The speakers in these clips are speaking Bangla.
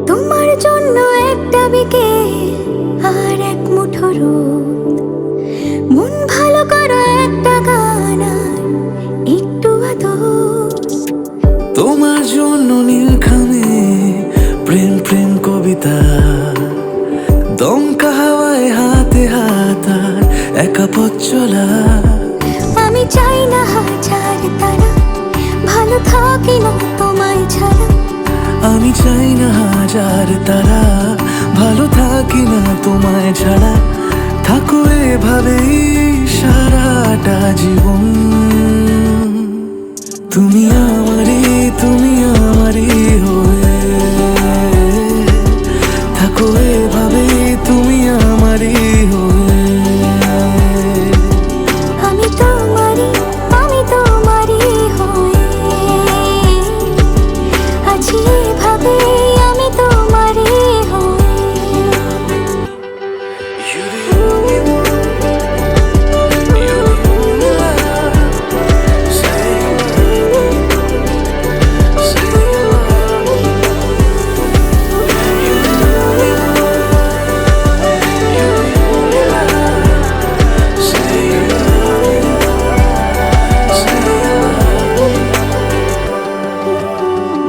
তোমার জন্য একটা বিকেল আর এক মুঠো রোদ, মন ভালো করা একটা গান আর একটু আদর। তোমার জন্য নীলখামে প্রেম প্রেম কবিতা, দমকা হাওয়ায় হাতে হাত আর একা পথ চলা। আমি চাই না হাজার তারা, ভালো থাকি না তোমায় ছাড়া। আমি চাই না হাজার তারা, ভালো থাকি না তোমায় ছাড়া। থাকো এভাবেই সারাটা জীবন। তুমি আমারই, তুমি আমারই হয়ে থাকো এভাবেই, তুমি আমারই হয়ে। আমি তোমারই, আমি তোমারই হয়ে আছি এভাবে, আমি তোমারই হয়ে।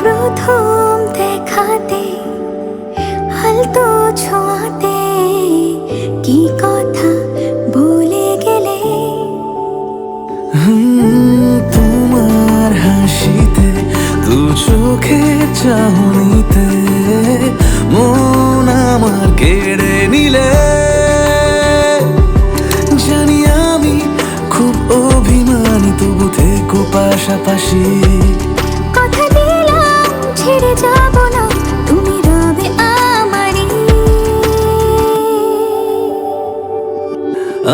প্রথম দেখাতে হালতো ছোঁয়াতে কি কথা বলে গেলে। তোমার হাসিতে, দু চোখে চাহনিতে মন আমার কেড়ে নিলে। জানি আমি খুব অভিমানী, তবু থেকো পাশাপাশি। কথা দিলাম ছেড়ে যাব না, তুমি রবে আমারই।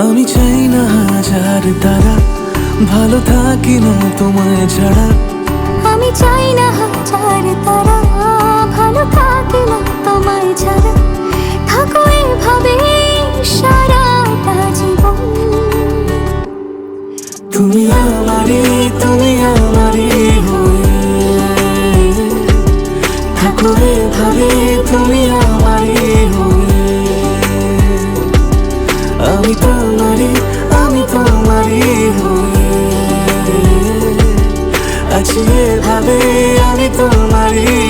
আমি চাই না হাজার তারা, ভালো থাকি না তোমায় ছাড়া। আমি চাই না হাজার তারা, ভালো থাকি না তোমায় ছাড়া। থাকো এভাবে সারাটা জীবন। তুমি আমারই, তুমি আমারই হয়ে থাকো এভাবে, তুমি আমারই হয়ে। আমি তোমারই, আমি তোমারই হয়ে আছি এভাবে, আমি তোমারই।